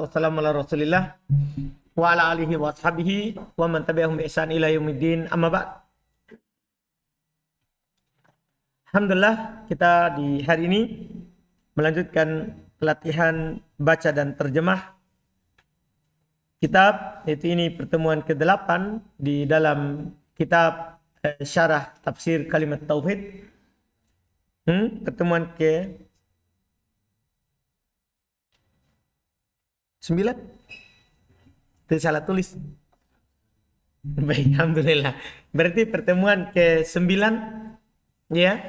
wassalatu wassalamu ala Rasulillah wa ala alihi wa ashabihi wa man tabi'ahum bi ihsan ila yaumiddin. Amma ba'd. Alhamdulillah, kita di hari ini melanjutkan pelatihan baca dan terjemah kitab, yaitu ini pertemuan ke-8 di dalam kitab syarah tafsir kalimat tauhid. Pertemuan ke 9. Itu salah tulis. Baik, alhamdulillah. Berarti pertemuan ke-9 ya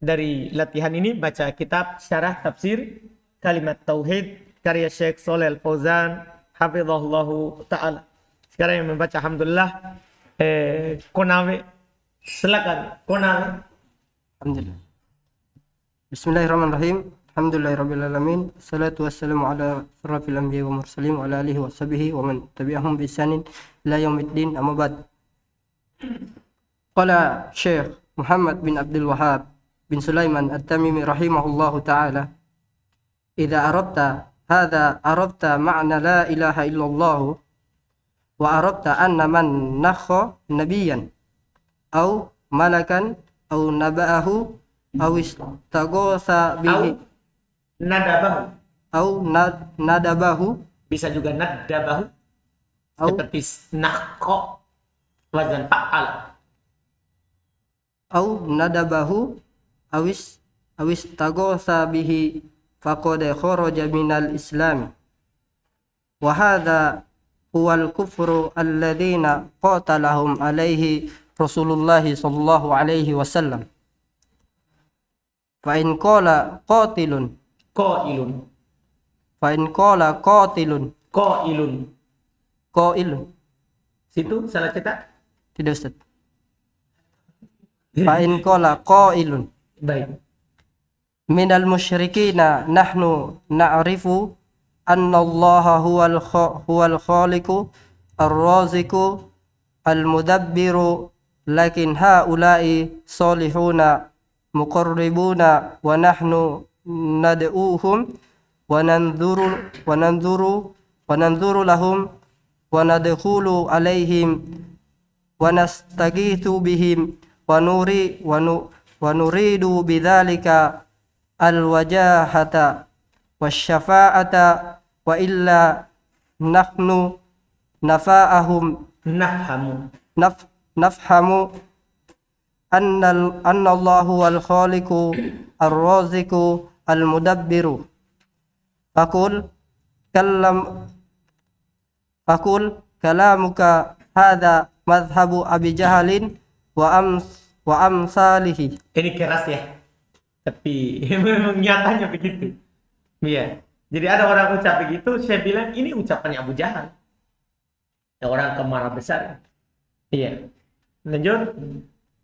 dari latihan ini baca kitab syarah tafsir kalimat tauhid karya Syekh Shalih Al-Fauzan hafizahullahu taala. Sekarang yang membaca alhamdulillah Konawe. Silakan Konawe. Alhamdulillah. Bismillahirrahmanirrahim. Alhamdulillahirabbil alamin. Salatu wassalamu ala asyrafil anbiya'i wa mursalin wa ala alihi wa sahbihi wa man tabi'ahum bi ihsanin ila yaumiddin. Amma ba'd. Qala Syekh Muhammad bin Abdul Wahhab bin Sulaiman At-Tamimi rahimahullahu ta'ala, idza arabta ma'na la ilaha illallah wa arabta anna man nakha nabiyyan aw malakan aw naba'ahu aw istaghatha bihi nadabahu bisa juga nadabahu seperti nakho wazan fa'al au nadabahu awis taghatha bihi faqad kharaja minal islam wa hadha huwal kufru alladhina qatalahum alaihi Rasulullah sallallahu alaihi wasallam. Fa in qala qatilun situ salah cetak tidak Ustaz. Fa in qala qailun baik minal musyrikina nahnu na'rifu anna Allah huwal khaliqu ar-raziqu al-mudabbiru lakin haula'i salihuna muqarribuna wa nahnu nad'uuhum wa nanzuru lahum wa nadkhulu alaihim wa nastaghithu bihim wa nuridu bidzalika al-wajahata wasyafa'ata wa illa nahnu nafhamu anna Allahu wal khaliqu ar-raziqu al-mudabbiru faqul kalamuka hadha madhhabu Abi Jahalin wa amsalihi. Ini keras ya, tapi memang nyatanya begitu. Iya. Jadi ada orang ucap begitu, saya bilang ini ucapannya Abu Jahal. Ya, orang kemarah besar. Iya. Lanjut.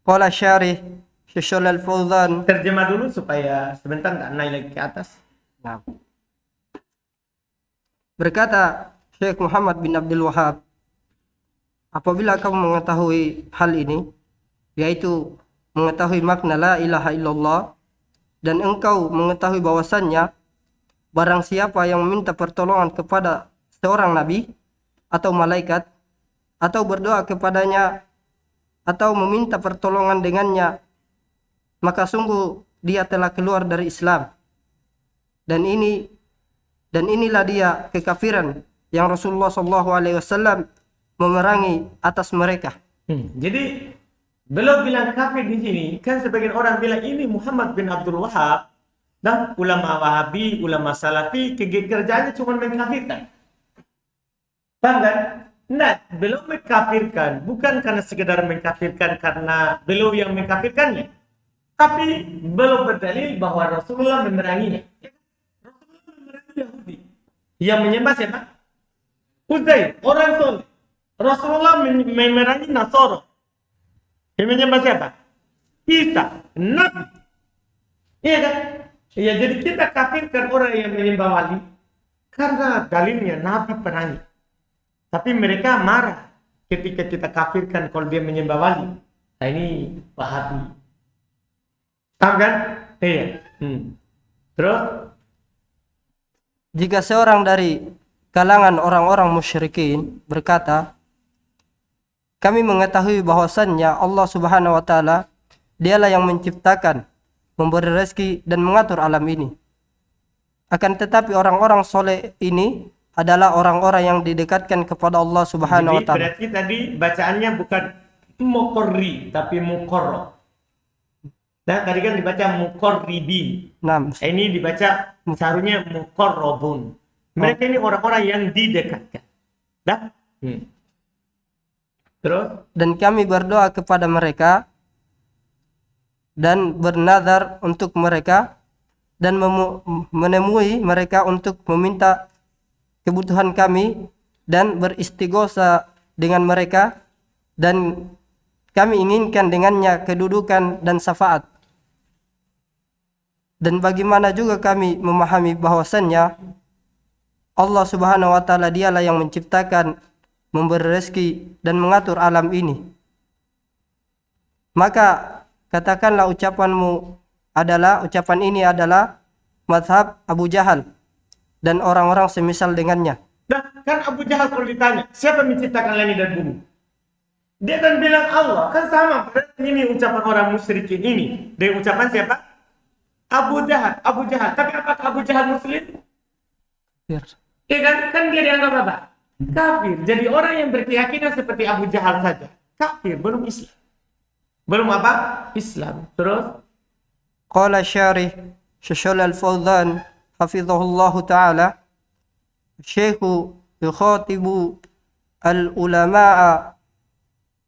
Qala syarih Syekh Shalih Al-Fauzan. Terjemah dulu supaya sebentar nggak naik lagi ke atas. Nah. Berkata Syekh Muhammad bin Abdul Wahhab, apabila kamu mengetahui hal ini, yaitu mengetahui makna la ilaha illallah, dan engkau mengetahui bahwasannya barang siapa yang meminta pertolongan kepada seorang nabi atau malaikat atau berdoa kepadanya atau meminta pertolongan dengannya, maka sungguh dia telah keluar dari Islam. Dan inilah dia kekafiran yang Rasulullah SAW memerangi atas mereka. Jadi belum bilang kafir di sini, kan sebagian orang bilang ini Muhammad bin Abdul Wahhab dan ulama Wahabi, ulama Salafi kerjaannya cuma mengkafirkan. Paham kan? Nah, belum mengkafirkan, bukan karena sekedar mengkafirkan karena belum yang mengkafirkannya, tapi belum berdalil bahwa Rasulullah memeranginya. Rasulullah memerangi Yahudi yang menyembah siapa? Uzair, orang soleh. Rasulullah memerangi Nasara yang menyembah siapa? Isa, Nabi. Iya kan? Iya, jadi kita kafirkan orang yang menyembah wali karena dalilnya Nabi perangi. Tapi mereka marah ketika kita kafirkan kalau dia menyembah wali. Nah ini Wahabi. Paham kan? Iya. Terus? Jika seorang dari kalangan orang-orang musyrikin berkata, kami mengetahui bahwasannya Allah Subhanahu wa taala dialah yang menciptakan, memberi rezeki dan mengatur alam ini. Akan tetapi orang-orang soleh ini adalah orang-orang yang didekatkan kepada Allah Subhanahu wa Jadi taala. berarti tadi bacaannya bukan muqarri tapi muqarrab. Nah, tadi kan dibaca muqarribin. Nah, Ini dibaca seharusnya muqarrabun. Mereka ini orang-orang yang didekatkan. Dah? Terus? dan kami berdoa kepada mereka dan bernazar untuk mereka dan menemui mereka untuk meminta kebutuhan kami dan beristighosa dengan mereka, dan kami inginkan dengannya kedudukan dan syafaat. Dan bagaimana juga kami memahami bahwasannya Allah Subhanahu wa taala dialah yang menciptakan, memberi rezeki dan mengatur alam ini. Maka katakanlah ucapan ini adalah mazhab Abu Jahal dan orang-orang semisal dengannya. Nah, kan Abu Jahal kalau ditanya, siapa menciptakan langit dan bumi? Dia kan bilang Allah. Kan sama, ini ucapan orang musyrikin ini. Dengan ucapan siapa? Abu Jahal. Tapi apakah Abu Jahal muslim? Iya kan? Kan dia dianggap apa? Kafir. Jadi orang yang berkeyakinan seperti Abu Jahal saja. Kafir, belum Islam. Belum apa? Islam. Terus? Qala syarih Syekh Al-Fauzan hafizahullah ta'ala, Syekhu yukhatibu al-ulama'a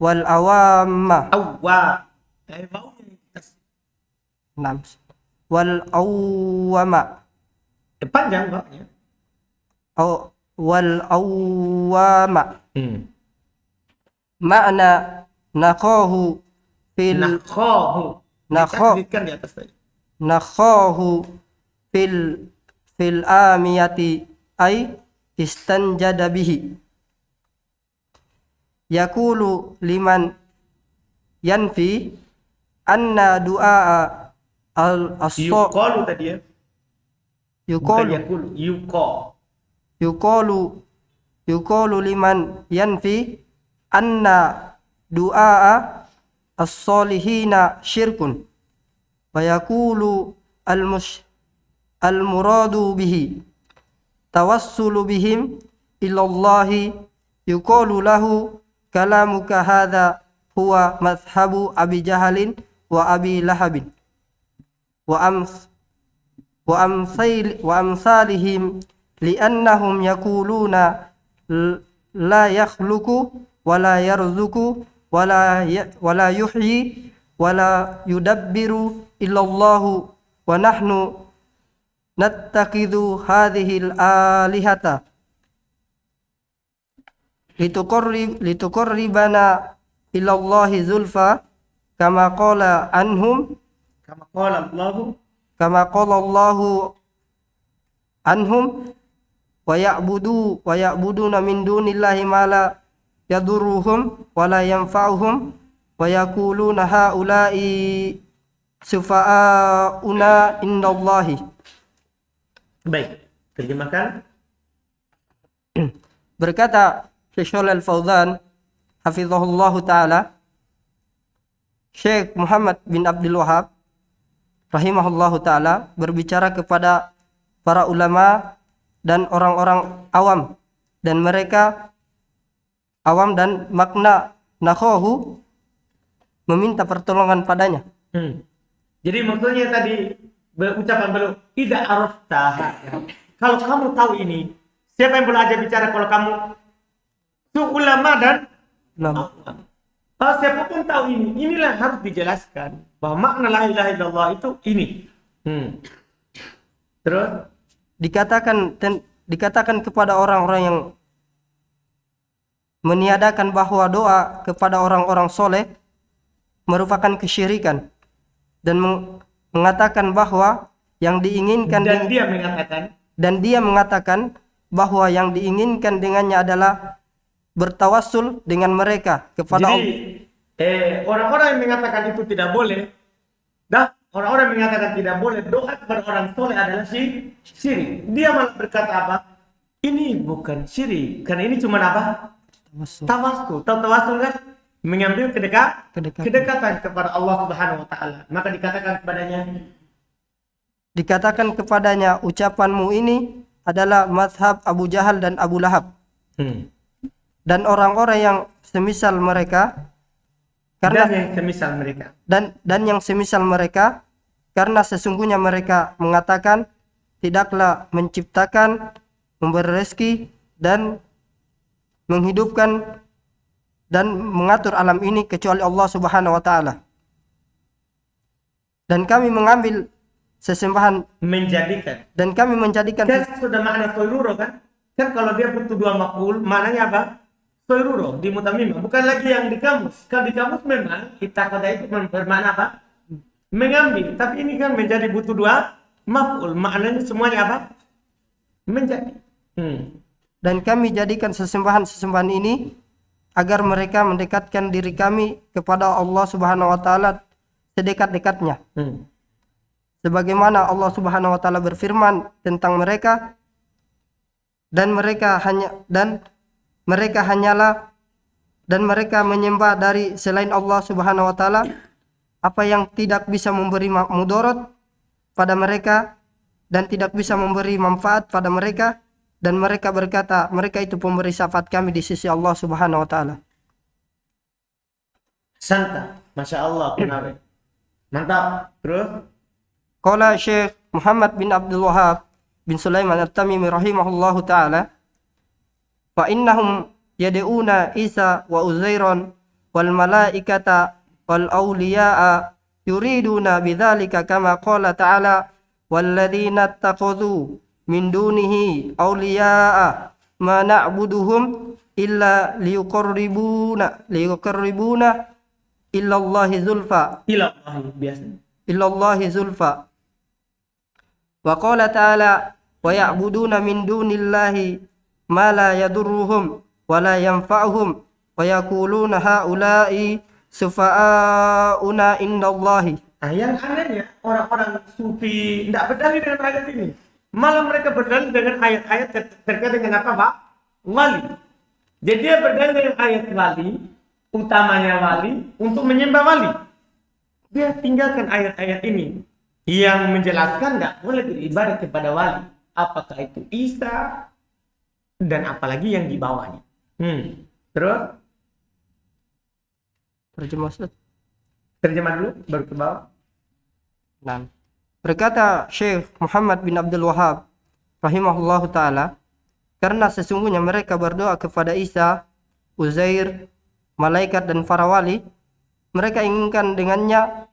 wal awamma wal awwama Panjang bapaknya. wal awwama makna nakhahu fil Ditasdidkan di atas tadi. nakhahu fil amiyati ay istanjada bihi yaqulu liman yanfi anna du'a Yuqalu tadi ya. Bukan yuqalu liman yanfi anna du'a as-salihina syirkun wa yaqulu al-muradu bihi tawassulu bihim ilallahi yuqalu lahu kalamuka hadha huwa madhhabu Abi Jahalin wa Abi Lahabin wa amsalihim li'annahum yaquluna la yakhluqu wa la yarzuqu wa la yuhyi wa la yudabbiru illallahu wa nahnu nattakhidhu hadhihi al-alihata lituqarribana ilallahi zulfa kama qala Allahu anhum wa ya'buduna min dunillahi ma la yadurruhum wa la yanfa'uhum wa yaquluna haula'i sufa'auna indallahi. Baik, terjemahkan. Berkata Syekh Al-Fauzan hafizahullah ta'ala, Syekh Muhammad bin Abdul Wahab rahimahullahu ta'ala berbicara kepada para ulama dan orang-orang awam, dan mereka awam dan makna nakhahu meminta pertolongan padanya. Jadi maksudnya tadi ucapan belum tidak arafta. Kalau kamu tahu ini, siapa yang boleh aja bicara kalau kamu ulama dan awam. Siapapun tahu ini, inilah harus dijelaskan bahwa makna la ilaha illallah itu ini. Terus dikatakan kepada orang-orang yang meniadakan bahwa doa kepada orang-orang soleh merupakan kesyirikan, dan mengatakan bahwa yang diinginkan dan dia mengatakan bahwa yang diinginkan dengannya adalah bertawassul dengan mereka kepada Allah. Jadi orang-orang yang mengatakan itu tidak boleh, orang-orang yang mengatakan tidak boleh doa kepada orang soleh adalah syirik. Dia malah berkata apa? Ini bukan syirik. Karena ini cuma apa? Tawassul. Tawasul. Tahu tawasul kan? Mengambil Kedekatan. kedekatan kepada Allah Subhanahu wa taala. Maka Dikatakan kepadanya, ucapanmu ini adalah mazhab Abu Jahal dan Abu Lahab dan orang-orang yang semisal mereka, karena dan yang semisal mereka. dan yang semisal mereka, karena sesungguhnya mereka mengatakan tidaklah menciptakan, memberi rezeki dan menghidupkan dan mengatur alam ini kecuali Allah Subhanahu wa taala. Dan kami mengambil sesembahan Menjadikan. dan kami menjadikan Kan sudah makna soiruro kan? Kan kalau dia butuh dua maf'ul, maknanya apa? Soiruro di mutamimah. Bukan lagi yang di kamus. Kalau di kamus memang kita kata itu bermakna apa? Mengambil. Tapi ini kan menjadi butuh dua maf'ul. Maknanya semuanya apa? Menjadi. dan kami jadikan sesembahan ini agar mereka mendekatkan diri kami kepada Allah Subhanahu wa taala sedekat-dekatnya. Sebagaimana Allah Subhanahu wa taala berfirman tentang mereka, dan mereka menyembah dari selain Allah Subhanahu wa taala apa yang tidak bisa memberi mudarat pada mereka dan tidak bisa memberi manfaat pada mereka, dan mereka berkata mereka itu pemberi syafaat kami di sisi Allah Subhanahu wa taala. Santa. Masya Allah. Kenapa? Mantap. Terus? Qala Syekh Muhammad bin Abdul Wahhab bin Sulaiman At-Tamimi rahimahullahu ta'ala, fa innahum yad'una Isa wa Uzairan wal malaikata wal awliya'a yuriduna bidzalika kama qala ta'ala walladzina ittakhadhu min dunihi awliya'a ma na'buduhum illa liyuqarribuna ilallahi zulfa wa qala ta'ala wa ya'buduna min dunillahi ma la yadurruhum wa la yanfa'uhum wa yaquluna haula'i sufa'auna indallahi. Yang anehnya orang-orang sufi tidak berdalil dengan ayat ini. Malah mereka berdalil dengan ayat-ayat terkait dengan apa, Pak? Wali. Jadi dia berdalil dengan ayat wali, utamanya wali, untuk menyembah wali. Dia tinggalkan ayat-ayat ini yang menjelaskan tidak boleh beribadah kepada wali. Apakah itu Isa dan apalagi yang di bawahnya. Terus? Terjemah dulu, baru ke bawah. Nah, berkata Syekh Muhammad bin Abdul Wahhab rahimahullahu ta'ala, karena sesungguhnya mereka berdoa kepada Isa, Uzair, malaikat dan para wali, mereka inginkan dengannya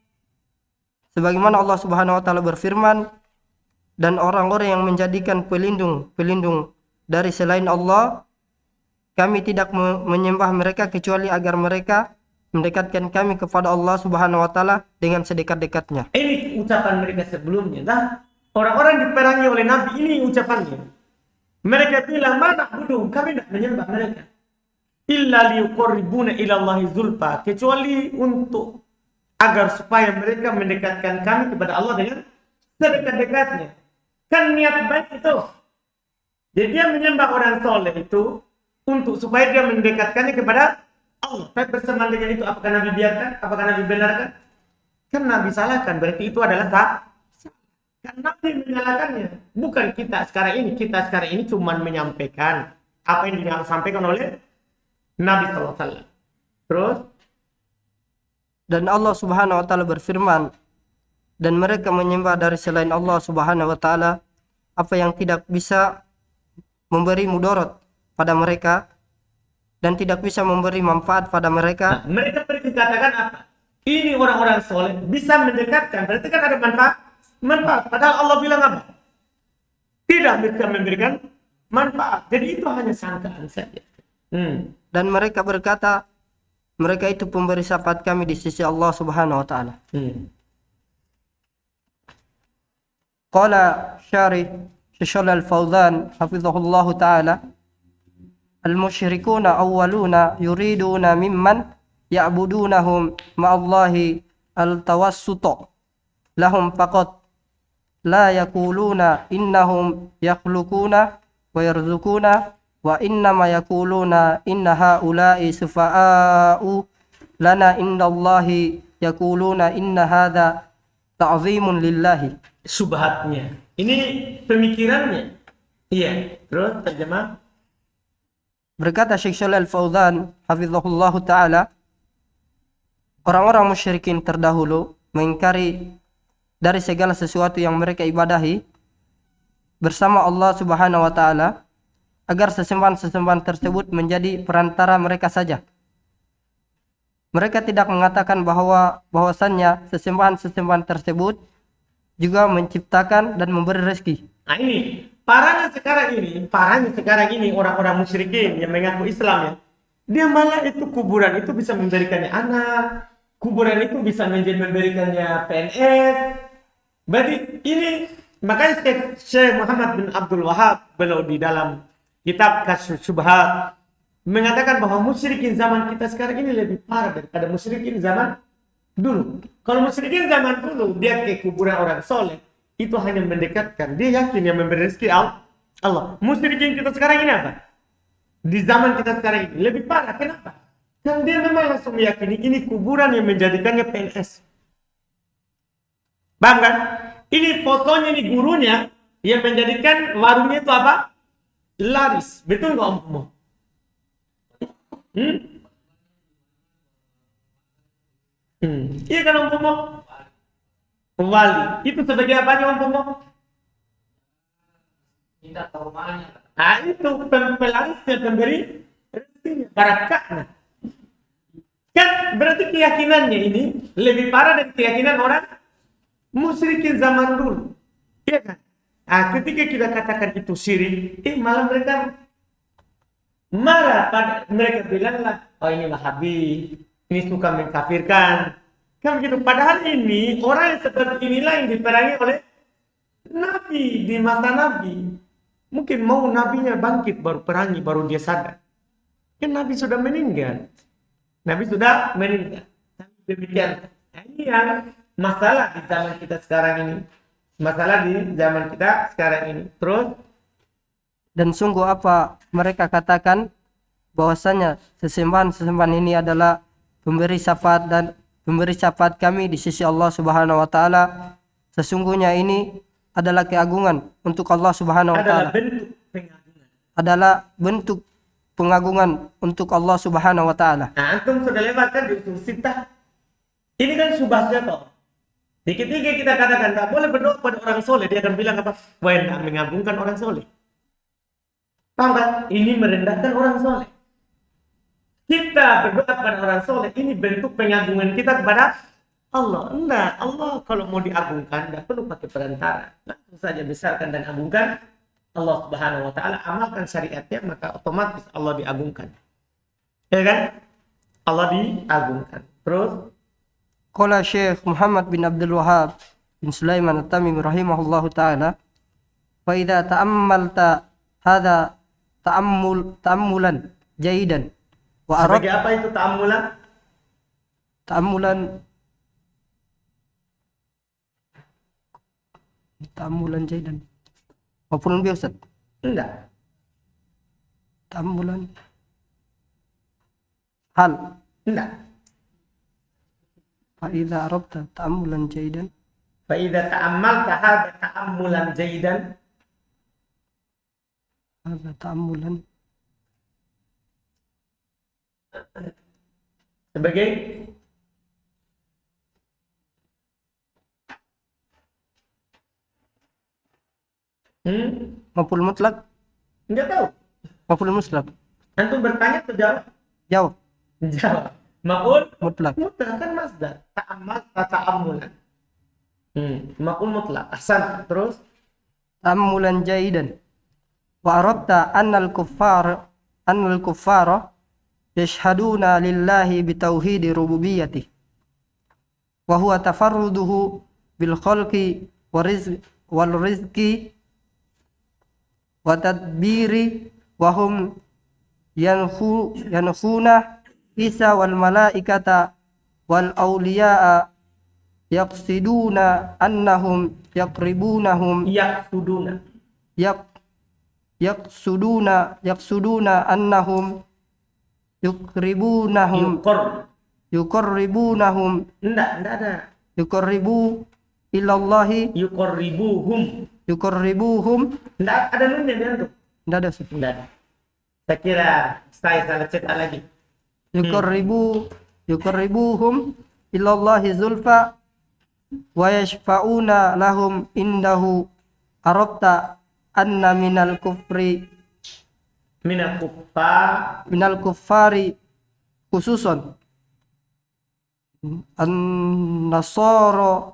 sebagaimana Allah Subhanahu wa taala berfirman, dan orang-orang yang menjadikan pelindung dari selain Allah, kami tidak menyembah mereka kecuali agar mereka mendekatkan kami kepada Allah Subhanahu wa taala dengan sedekat-dekatnya. Ini ucapan mereka sebelumnya. Nah, orang-orang diperangi oleh Nabi, ini ucapannya. Mereka bilang, mana bodoh, kami tidak menyembah mereka. Illa liyuqarribuna ilallahi zulfa, kecuali untuk agar supaya mereka mendekatkan kami kepada Allah dengan sedekat-dekatnya. Kan niat baik itu. Jadi dia menyembah orang soleh itu untuk supaya dia mendekatkannya kepada Allah. Tapi bersamaan dengan itu, apakah Nabi biarkan? Apakah Nabi benarkan? Kan Nabi salahkan, berarti itu adalah salah. Kan Nabi menyalahkannya. Bukan kita sekarang ini. Kita sekarang ini cuma menyampaikan apa yang disampaikan oleh Nabi SAW. Terus? Dan Allah Subhanahu wa taala berfirman, dan mereka menyembah dari selain Allah Subhanahu wa taala apa yang tidak bisa memberi mudarat pada mereka dan tidak bisa memberi manfaat pada mereka. Nah, mereka katakan apa? Ini orang-orang soleh bisa mendekatkan, berarti kan ada manfaat. Padahal Allah bilang apa? Tidak bisa memberikan manfaat. Jadi itu hanya sangkaan saja. Dan mereka berkata, mereka itu pemberi syafaat kami di sisi Allah Subhanahu wa taala. Qala Syarih Syekh Al-Fauzan hafizahullah taala, al-musyrikuna awwaluna yuriduna mimman ya'budunahum ma'allahi al-tawassuta lahum faqat la yaquluna innahum yakhluquna wa yarzuquna wa innama yaquluna inna haula'i sufa'a'u lana indallahi yaquluna inna hadza ta'zimun lillahi. Subhatnya. Ini pemikirannya. Iya. Terus terjemah. Berkata Syekh Shalih Al-Fauzan hafizahullah ta'ala, orang-orang musyrikin terdahulu mengingkari dari segala sesuatu yang mereka ibadahi bersama Allah Subhanahu wa ta'ala, agar sesembahan-sesembahan tersebut menjadi perantara mereka saja. Mereka tidak mengatakan bahwasannya sesembahan-sesembahan tersebut juga menciptakan dan memberi rezeki. Nah ini, parahnya sekarang ini orang-orang musyrikin yang mengaku Islam ya. Dia malah itu kuburan itu bisa memberikannya anak, kuburan itu bisa memberikannya PNS. Berarti ini, makanya Syekh Muhammad bin Abdul Wahab beliau di dalam kitab Kasyfus Syubhat mengatakan bahwa musyrikin zaman kita sekarang ini lebih parah daripada musyrikin zaman dulu. Kalau musyrikin zaman dulu dia ke kuburan orang soleh, itu hanya mendekatkan, dia yakin yang memberi rezeki Allah. Musyrikin kita sekarang ini apa? Di zaman kita sekarang ini lebih parah. Kenapa? Kan dia memang langsung meyakini ini kuburan yang menjadikannya PNS. Paham kan? Ini fotonya, ini gurunya yang menjadikan warungnya itu apa? Laris. Betul nggak Om Pomo? Iya kan Om Pomo? Wali. Itu sebagai apanya Om Pomo? Minta taubannya. Nah itu pelarisnya, pemberi rezekinya, barakahnya. Kan berarti keyakinannya ini lebih parah dari keyakinan orang musyrikin zaman dulu. Iya kan? Nah, ketika kita katakan itu syirik, malah mereka marah. Mereka bilanglah, oh ini Wahabi, ini suka mengkafirkan. Kan begitu. Padahal ini orang yang seperti inilah yang diperangi oleh Nabi di masa Nabi. Mungkin mau nabinya bangkit baru perangi, baru dia sadar. Kan Nabi sudah meninggal. Tapi demikian. Nah, ini yang masalah di zaman kita sekarang ini. Terus. Dan sungguh apa mereka katakan bahwasanya sesembahan ini adalah pemberi syafaat kami di sisi Allah Subhanahu wa taala. Sesungguhnya ini adalah keagungan untuk Allah Subhanahu wa taala. Adalah bentuk pengagungan untuk Allah Subhanahu wa taala. Nah, antum sudah lewat kan di usul sittah. Ini kan subhatnya toh. Ketika kita katakan tak boleh berdoa pada orang soleh, dia akan bilang apa? Wah, tidak mengagungkan orang soleh. Paham kan? Ini merendahkan orang soleh. Kita berdoa pada orang soleh, ini bentuk pengagungan kita kepada Allah. Enggak, Allah kalau mau diagungkan tidak perlu pakai perantara. Langsung saja besarkan dan agungkan Allah Subhanahu wa taala, amalkan syariatnya, maka otomatis Allah diagungkan. Ya kan? Allah diagungkan. Terus Qala Syekh Muhammad bin Abdul Wahab bin Sulaiman At-Tamimi rahimahullahu taala, fa idza ta'ammalta hadza ta'ammulan jayyidan wa arad. Sebagai apa itu ta'ammulan? Ta'ammulan jayyidan. Maupun lebih Ustaz? Enggak. Ta'ammulan hal. Enggak. Fa'idha arabta ta'ammulan jayyidan. Fa'idha ta'ammalta hadha ta'ammulan jayyidan. Hadha ta'ammulan. Sebagai Maf'ul mutlak. enggak tahu. Maf'ul mutlak. Antum bertanya atau jawab? Jawab. Jawab. Maf'ul Mutlak. mutlak kan masdar. Ta'ammal ta'ammulan. Maf'ul mutlak. Ahsan. Terus Ta'ammulan jayyidan. Wa arabta annal kuffara yashhaduna lillahi bitauhidi rububiyyati wa huwa tafarruduhu bil khalqi wal rizqi wa tadbiri wa hum yankhuna Isa wal malaikata wal awliya'a yaqsiduna annahum yaqribunahum yaqsuduna. yaqsuduna annahum yuqribunahum yuqarribunahum Enggak ada. yuqarribu ilallahi Yuqarribuhum. Enggak ada nunnya dia tuh. Nggak ada sih. Enggak ada. Saya kira saya salah cetak lagi. yuqarribuhum ilallahi zulfa wa yashfa'una lahum indahu arabta anna minal kuffari khususon an-nasara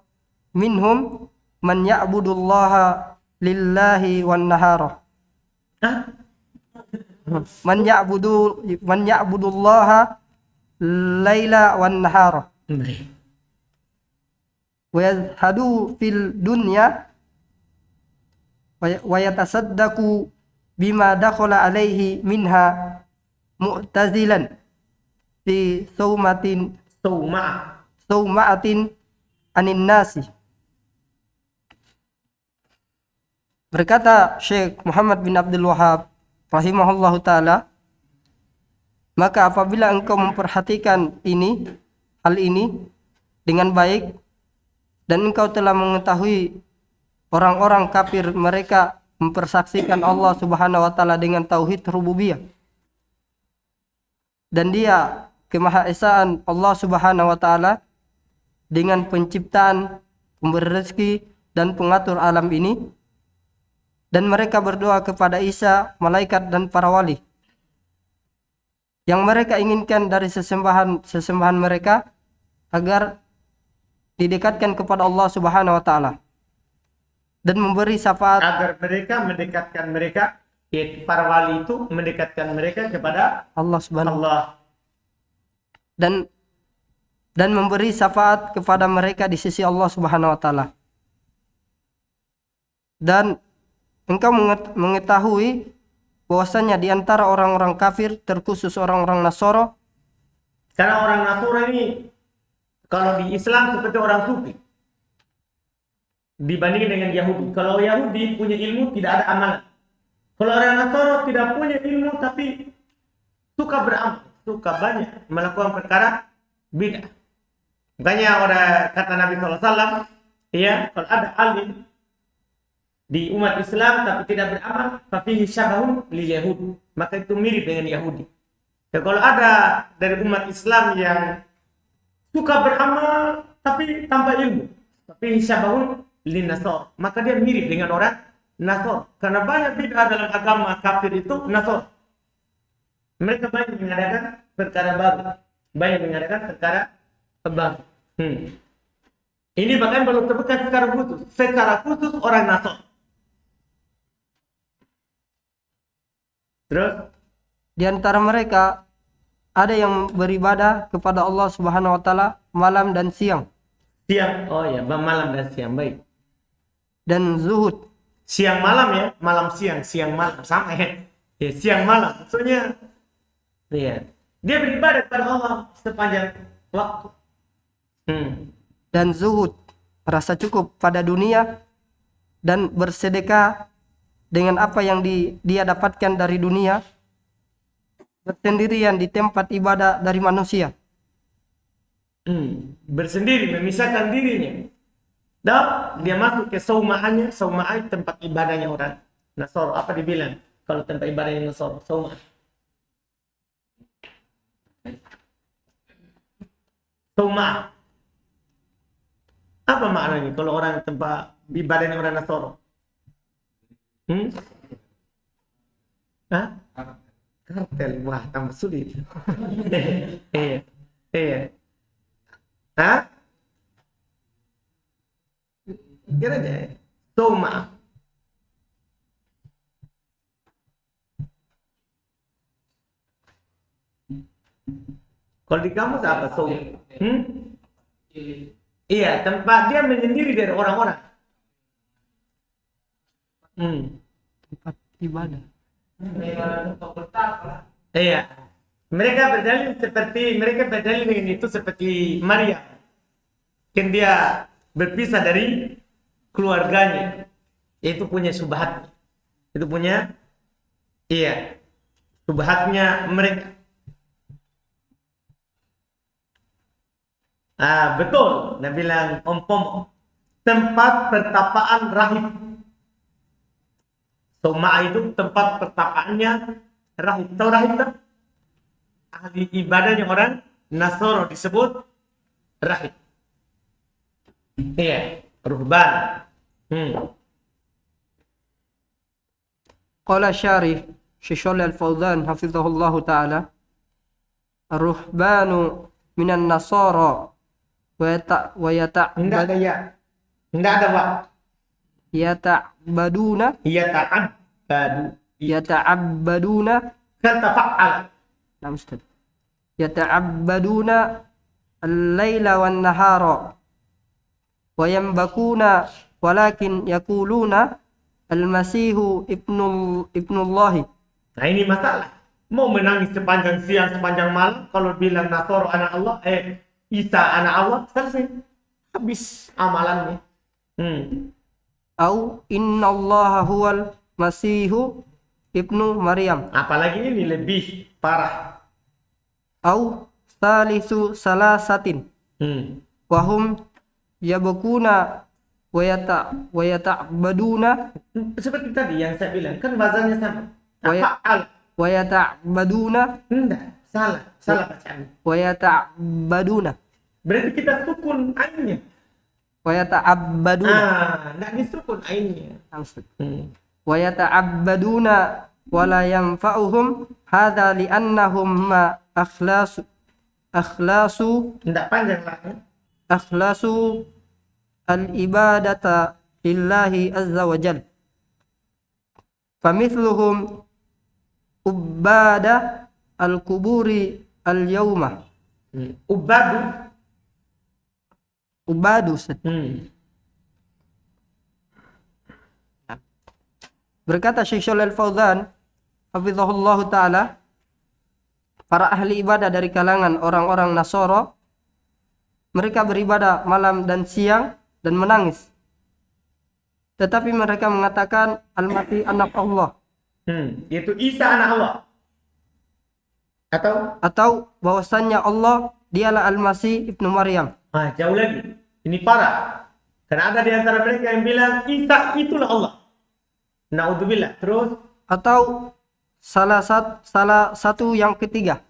minhum man ya'budullaha lillahi wan nahara Hah? man ya'budullaha laila wan nahara Baik. wa yazhadu fil dunya wa yatasaddaqu bima dakhala alaihi minha mu'tazilan fi sawma'atin anin nasi. Berkata Syekh Muhammad bin Abdul Wahhab rahimahullahu ta'ala, maka apabila engkau memperhatikan hal ini dengan baik, dan engkau telah mengetahui orang-orang kafir mereka mempersaksikan Allah subhanahu wa ta'ala dengan tauhid rububiyah, dan dia kemahaesaan Allah subhanahu wa ta'ala dengan penciptaan, pemberi rezeki, dan pengatur alam ini, dan mereka berdoa kepada Isa, malaikat, dan para wali. Yang mereka inginkan dari sesembahan mereka agar didekatkan kepada Allah subhanahu wa ta'ala, dan memberi syafaat Agar mereka mendekatkan mereka, yaitu para wali itu mendekatkan mereka kepada Allah subhanahu Allah. dan memberi syafaat kepada mereka di sisi Allah subhanahu wa ta'ala. Dan engkau mengetahui bahwasanya di antara orang-orang kafir, terkhusus orang-orang Nasara, Karena orang Nasara ini kalau di Islam seperti orang sufi dibandingkan dengan Yahudi. Kalau Yahudi punya ilmu tidak ada amalan. Kalau orang Nasara tidak punya ilmu tapi suka beramal, suka banyak melakukan perkara bid'ah. Makanya orang kata Nabi SAW, ya, kalau ada alim di umat Islam tapi tidak beramal, fafihi syabahun lil Yahud, maka itu mirip dengan Yahudi. Dan kalau ada dari umat Islam yang suka beramal tapi tanpa ilmu, fafihi syabahun lin Nasr, maka dia mirip dengan orang Nasr. Karena banyak bid'ah dalam agama kafir itu Nasr. Mereka banyak mengadakan perkara baru, baru. Ini bahkan belum terbuka secara khusus orang Nasr. Terus di antara mereka ada yang beribadah kepada Allah subhanahu wa ta'ala malam dan siang, oh ya, malam dan siang, baik. dan zuhud. Siang malam ya, malam siang malam sama ya. Ya, siang malam. Maksudnya ya, dia beribadah kepada Allah sepanjang waktu. Dan zuhud, rasa cukup pada dunia, dan bersedekah dengan apa yang dia dapatkan dari dunia, bersendirian di tempat ibadah dari manusia. Bersendiri, memisahkan dirinya. Dan dia masuk ke sauma'ahnya, sauma'ah tempat ibadahnya orang Nasara. Apa dibilang kalau tempat ibadahnya Nasara? Sauma'ah. Sauma'ah. Apa maknanya kalau orang tempat ibadahnya orang Nasara? Hah? Kartel. Wah, tambah sulit. Iya. Hah? Kira deh. Sauma'ah. Kalau di kamus apa sauma'ah? Iya, tempat dia menyendiri dari orang-orang. Tempat ibadah. Iya. Mereka berdalil dengan itu seperti Maria. Kan dia berpisah dari keluarganya. Itu punya syubhat. Itu punya Iya, subhatnya mereka. Betul. Dia bilang umpama tempat pertapaan rahib. Soma itu tempat pertapaannya rahib. Tahu rahib tak? Ahli ibadahnya orang Nasoro disebut rahib. Iya, ruhban. Qala syarih Syekh Shalih Al-Fauzan hafizahullahu taala, ar-ruhbanu minan nasara wa Enggak ada ya. Enggak ada wa. yata'baduna Yata'abbadu. yata'abbaduna Kan tafa'al. Nah, Ustaz. Yata'abbaduna al-laila wan nahara wa yanbakuna walakin yaquluna al-masihu ibnullahi. Nah ini masalah. Mau menangis sepanjang siang, sepanjang malam. Kalau bilang Nasoro anak Allah, Isa anak Allah, selesai. Habis amalannya. Au innallaha huwal masihu ibnu Maryam. Apalagi ini lebih parah. Au salisu salasatin. Wahum yabkuna wa yata'baduna Seperti tadi yang saya bilang, kan bahasanya sama. Tafa'al. wa yata'baduna Enggak, salah bacaannya. wa yata'baduna Berarti kita sukun ainnya. wa yata'abbaduna Enggak disukun ainnya. wa yata'abbaduna wa la yanfa'uhum hadza li'annahum ma akhlasu Enggak panjang lah. akhlasu al-ibadata lillahi azza wa jal. Famithluhum ubada al-kuburi al-yawma. Ubadu. Ustaz. Berkata Syekh Shalih Al-Fauzan hafizahullahu taala, para ahli ibadah dari kalangan orang-orang Nasara, mereka beribadah malam dan siang dan menangis. Tetapi mereka mengatakan Al-Masih anak Allah. Yaitu Isa anak Allah. Atau bahwasannya Allah dialah Al-Masih ibnu Maryam. Jauh lagi. Ini parah. Karena ada di antara mereka yang bilang Isa itulah Allah. Naudzubillah. Terus Atau salah satu yang ketiga.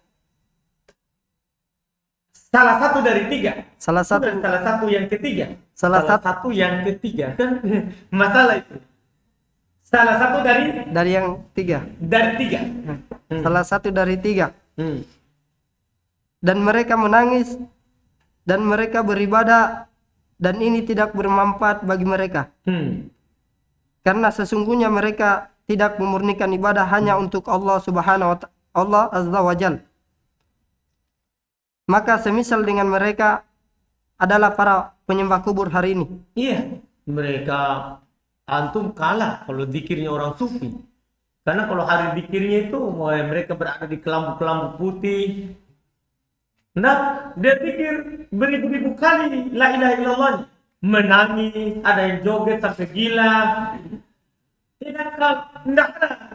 salah satu dari tiga. Salah satu Bukan salah satu yang ketiga. Salah satu yang ketiga. Kan masalah itu. Salah satu dari yang tiga. dari tiga. Salah satu dari tiga. Dan mereka menangis dan mereka beribadah dan ini tidak bermanfaat bagi mereka. Karena sesungguhnya mereka tidak memurnikan ibadah hanya untuk Allah Subhanahu wa ta'ala, Allah Azza wa Jal. Maka semisal dengan mereka adalah para penyembah kubur hari ini. Iya, mereka antum kalah kalau zikirnya orang sufi. Karena kalau hari zikirnya itu mereka berada di kelambu-kelambu putih. Nah, dia pikir beribu-ribu kali la ilaha illallah. Menangis, ada yang joget sampai gila. Tidak ada.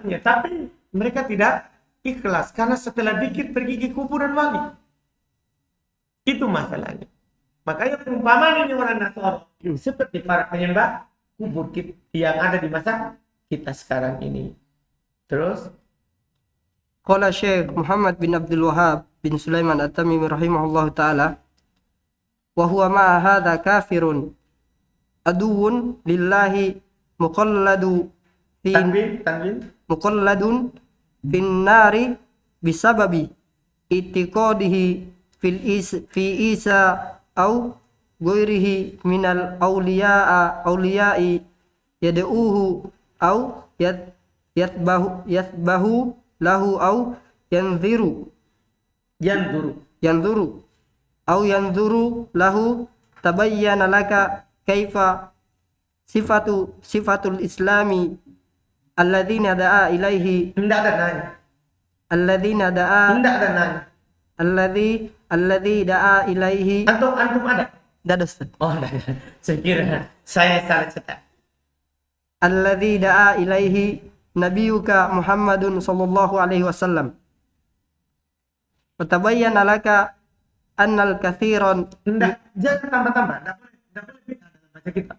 Ya, tapi mereka tidak ikhlas karena setelah zikir pergi ke kuburan wali. Itu masalahnya. Makanya perumpamaan ini orang Nasrani seperti para penyembah kubur yang ada di masa kita sekarang ini. Terus Qala Syekh Muhammad bin Abdul Wahhab bin Sulaiman At-Tamimi rahimahullah ta'ala, wa huwa ma'a hadha kafirun aduun lillahi muqalladun fin nari bisababi itiqadihi fi Isa au ghairihi minal awliya'i yad'uhu au yatbahu lahu au yanzuru au yanzuru lahu tabayyana laka kaifa sifatul islami alladzina da'a ilaihi alladzi da'a ilaihi. antum ada? Tidak, Ustaz. Oh, enggak. Saya kira saya salah cetak. Alladzi da'a ilaihi nabiyuka Muhammadun sallallahu alaihi wasallam. Wa tabayyana laka annal katsiran. Enggak, jangan tambah-tambah. Enggak boleh bid'ah dalam baca kitab.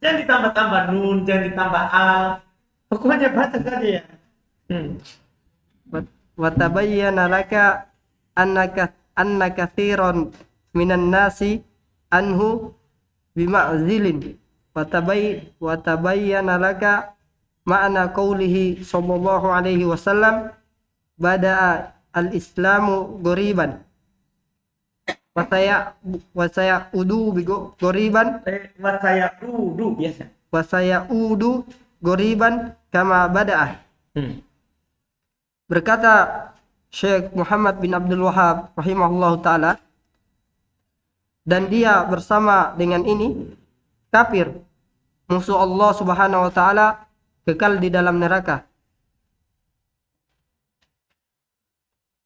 Jangan ditambah-tambah nun, jangan ditambah al. Pokoknya baca saja ya. Wa tabayyana laka anna katsiran minan nasi anhu bima'zilin. Wa tabayyana laka ma'na qawlihi sallallahu alaihi wasallam bada'a al-islamu ghoriban wa sayaudu ghoriban Wa saya udu biasa. wa sayaudu ghoriban kama bada'a. Berkata Syekh Muhammad bin Abdul Wahhab rahimahullahu taala, dan dia bersama dengan ini kafir, musuh Allah Subhanahu wa taala, kekal di dalam neraka.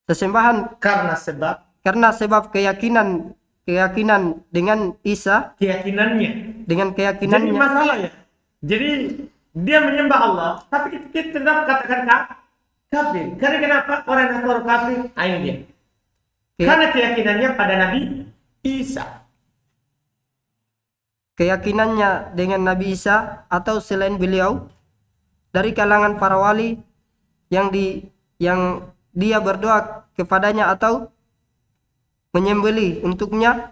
Sesembahan karena sebab keyakinan dengan Isa, keyakinannya. dengan Jadi keyakinannya. masalah ya. Jadi dia menyembah Allah, tapi kita tetap katakan kafir. Karena kenapa? Orang Nasrani kafir, ini dia. Karena keyakinannya pada Nabi Isa. Keyakinannya dengan Nabi Isa atau selain beliau dari kalangan para wali yang dia berdoa kepadanya atau menyembelih untuknya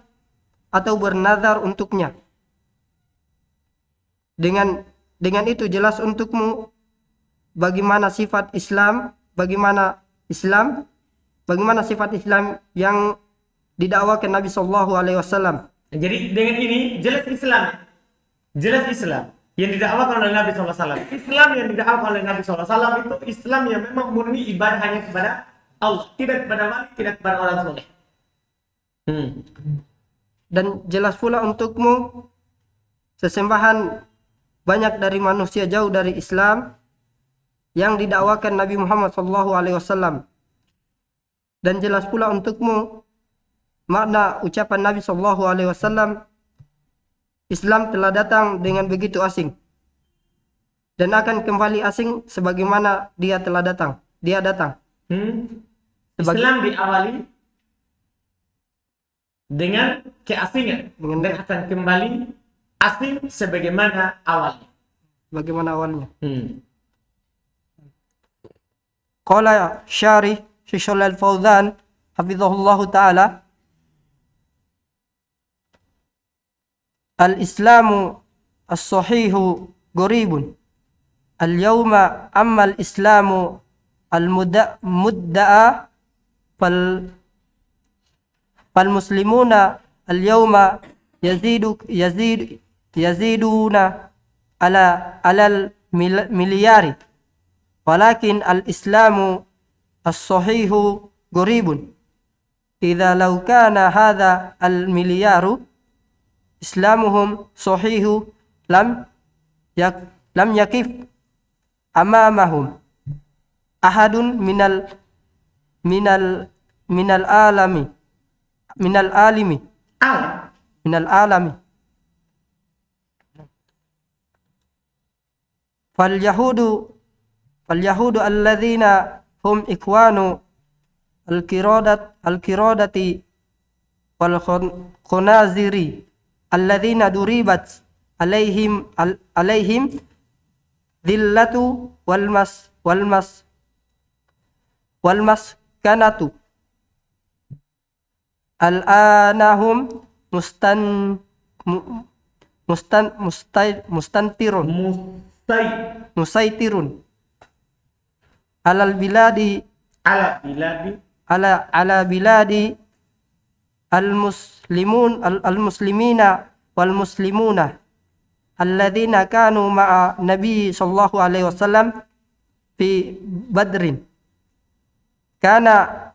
atau bernazar untuknya. Dengan itu jelas untukmu bagaimana sifat Islam sifat Islam yang didakwakan Nabi sallallahu alaihi wasallam. Jadi dengan ini jelas Islam yang didakwakan oleh Nabi SAW. Islam yang didakwakan oleh Nabi SAW itu Islam yang memang murni ibadah hanya kepada Allah, tidak kepada wali, tidak kepada orang soleh. Dan jelas pula untukmu sesembahan banyak dari manusia jauh dari Islam yang didakwakan Nabi Muhammad SAW. Dan jelas pula untukmu makna ucapan Nabi SAW, Islam telah datang dengan begitu asing dan akan kembali asing sebagaimana dia datang. Islam diawali dengan keasingan dan akan kembali asing sebagaimana awalnya. Qala Syarih Syekh Shalal Fauzan hafizahullahu taala, al-islamu as-sahihu gharibun al-yawma amma al-islamu al-mudda'a fal muslimuna al-yawma yaziduna ala al-milyari walakin al-islamu as-sahihu gharibun idza law kana hadha al-milyaru islamuhum sahihu lam yakif amamahum ahadun minal alimi fal yahudu alladzina hum ikwanu al-kiradati wal khunaziri alladzina duribat alaihim dhillatu wal maskanatu al-anahum musaitirun ala biladi al-muslimina wal muslimuna alladzina kanu ma'a Nabi sallallahu alaihi wasallam fi Badrin kana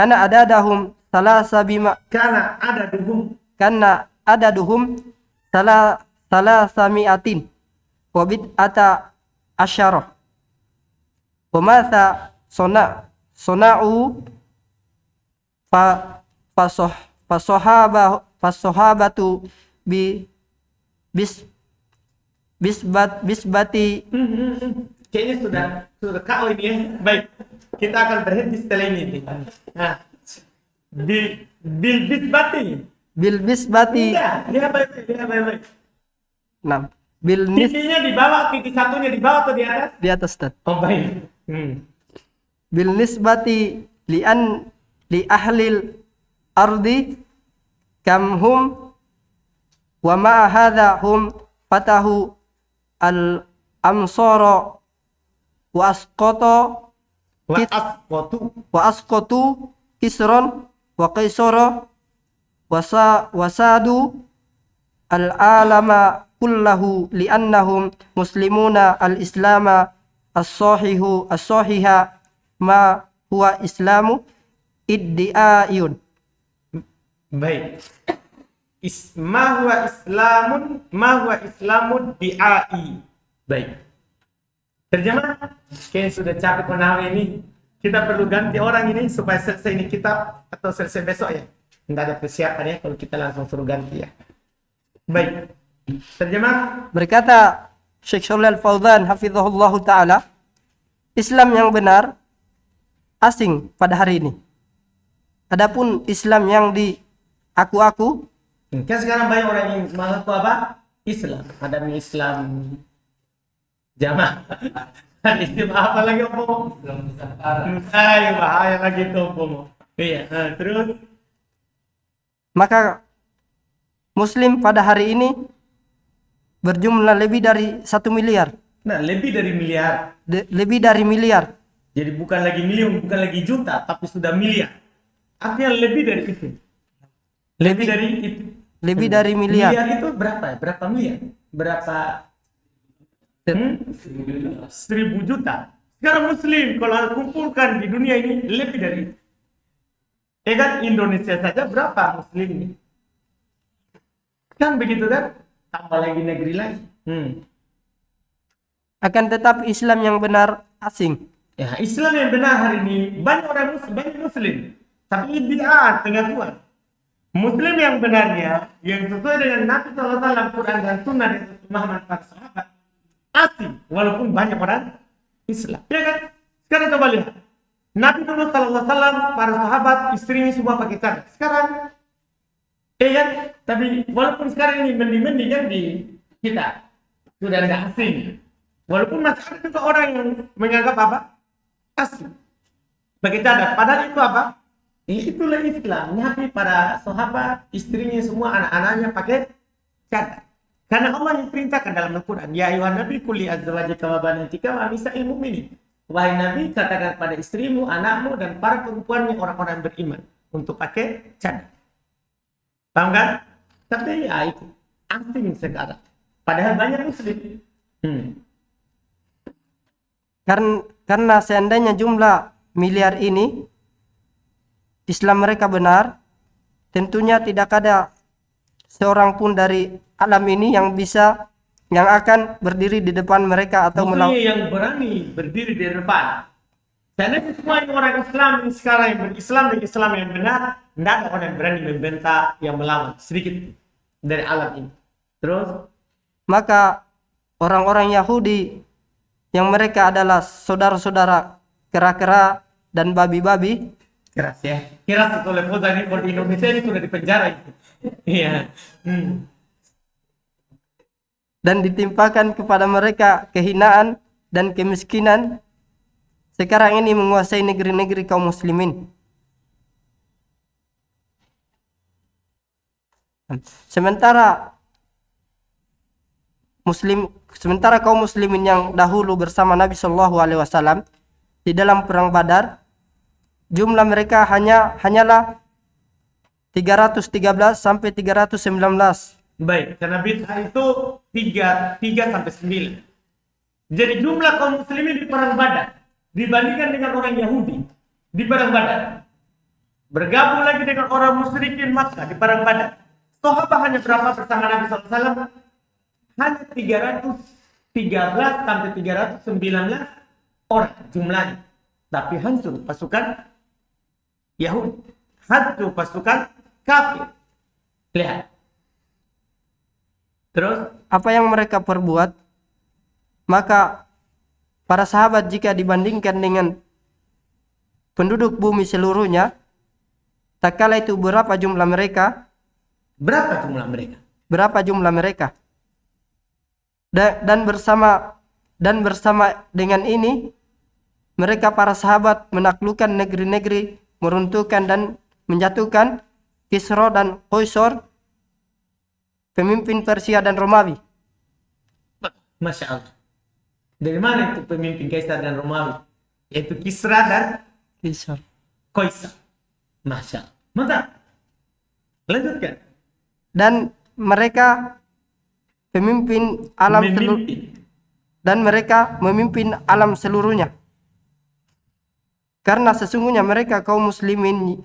adaduhum salasamiatin wa bid'ata asyarah wa matha sona'u fasahabatu bisbati Kayaknya sudah kau ini ya. Baik, kita akan berhenti setelah ini. Nah, bil bisbati. bil bisbati. Enggak, lihat baik. Nah, bil nis Kikinya di bawah, kiki satunya di bawah atau di atas? di atas Ustaz. Oh baik. Bil nisbati li ahlil ardi kam hum wa ma hadha hum fatahu al amsara wa asqata wa asqatu kisran wa qaisara wasadu al alama kullahu li'annahum muslimuna al islama as-sahiha ma huwa islamu iddi'ayun. Baik. Ma huwa islamun di'ai. Baik. Terjemah, kayaknya sudah capek menawar ini. Kita perlu ganti orang ini supaya selesai ini kitab atau selesai besok ya. Tidak ada persiapan ya kalau kita langsung suruh ganti ya. Baik. Terjemah. Berkata Syekh Shalih Al-Fauzan hafizahullah ta'ala, Islam yang benar asing pada hari ini. Adapun Islam yang diaku-aku, Kan sekarang banyak orang yang mengaku apa? Islam. Ada Islam jamaah. Islam apa lagi Om? Ayo bahaya lagi itu Om. Iya, terus maka Muslim pada hari ini berjumlah lebih dari 1 miliar. nah, lebih dari miliar. Lebih dari miliar. Jadi bukan lagi miliar, bukan lagi juta, tapi sudah miliar. Artinya lebih dari itu. Lebih dari itu. Lebih dari miliar. Miliar itu berapa? Berapa miliar? Berapa? 1.000 juta. Sekarang Muslim kalau kumpulkan di dunia ini lebih dari itu. Kan Indonesia saja berapa Muslim ini? Kan begitu kan? Tambah lagi negeri lain. Akan tetapi Islam yang benar asing. Ya, Islam yang benar hari ini banyak orang Muslim, tapi bid'ah pengakuan. Muslim yang benarnya, yang sesuai dengan Nabi SAW, Quran dan Sunnah dan pemahaman para sahabat, asing, walaupun banyak orang Islam. Ya kan? Sekarang coba lihat. Nabi Muhammad SAW, para sahabat, istrinya semua pakai cadar. Sekarang, kan? Tapi walaupun sekarang ini mending-mending kan di kita sudah tidak asing. Walaupun masih ada juga orang yang menganggap apa? Asing. Pakai cadar. Padahal itu apa? Itulah Islam. Nabi, para sahabat, istrinya semua, anak-anaknya pakai cadar. Karena Allah yang perintahkan dalam Al-Quran, ya ayuhan Nabi kulli azwajika wa banatika wa nisa'il mu'minin. Wahai Nabi, katakan pada istrimu, anakmu, dan para perempuannya orang-orang beriman untuk pakai cadar. Paham kan? Tapi ya itu asing sekarang. Padahal banyak Muslim. Karena seandainya jumlah miliar ini Islam mereka benar, tentunya tidak ada seorang pun dari alam ini yang akan berdiri di depan mereka atau melawan. Yang berani berdiri di depan. Karena semua orang Islam yang sekarang yang berislam dan Islam yang benar, tidak ada orang yang berani membentak yang melawan sedikit dari alam ini. Terus, maka orang-orang Yahudi yang mereka adalah saudara-saudara kera-kera dan babi-babi. Keras ya. Keras itu leposa ini kalau di Indonesia ini sudah dipenjara itu. Iya. Dan ditimpakan kepada mereka kehinaan dan kemiskinan. Sekarang ini menguasai negeri-negeri kaum muslimin. Sementara kaum muslimin yang dahulu bersama Nabi Shallallahu Alaihi Wasallam di dalam perang Badar, jumlah mereka hanyalah 313 sampai 319. Baik, karena bid'ah itu 3 sampai 9. Jadi jumlah kaum muslimin di perang Badar dibandingkan dengan orang Yahudi di perang Badar, bergabung lagi dengan orang musyrikin Makkah di perang Badar, sahabat hanya berapa bersama Nabi SAW? Hanya 313 sampai 319 orang jumlahnya. Tapi hancur pasukan Yahudi, hancur pasukan kafir. Lihat. Terus apa yang mereka perbuat maka para sahabat jika dibandingkan dengan penduduk bumi seluruhnya, tak kala itu berapa jumlah mereka? Berapa jumlah mereka? Berapa jumlah mereka? Dan bersama dengan ini, mereka para sahabat menaklukkan negeri-negeri, meruntuhkan dan menjatuhkan Kisra dan Qaisar, pemimpin Persia dan Romawi. Masya Allah. Dari mana itu pemimpin Kaisar dan Romawi? Yaitu Kisra dan Kisra. Kaisar. Masya Allah. Mantap. Lanjutkan. Dan mereka pemimpin alam Memimpin. dan mereka memimpin alam seluruhnya. Karena sesungguhnya mereka kaum muslimin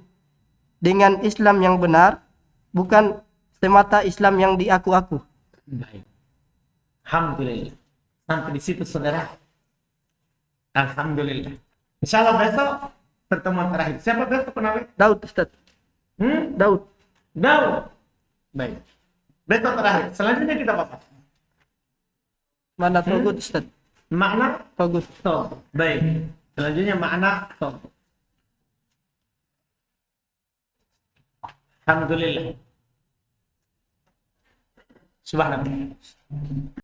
dengan Islam yang benar, bukan semata Islam yang diaku-aku. Baik. Alhamdulillah. Sampai di situ saudara. Alhamdulillah. Insya Allah besok pertemuan terakhir. Siapa besok penawi? Daud, Ustaz. Daud. Daud. Baik. Besok terakhir. Selanjutnya kita bahas Mana Togut, Ustaz? makna Togut. Togut. Baik. Selanjutnya makna Togut. Alhamdulillah. Subhanallah.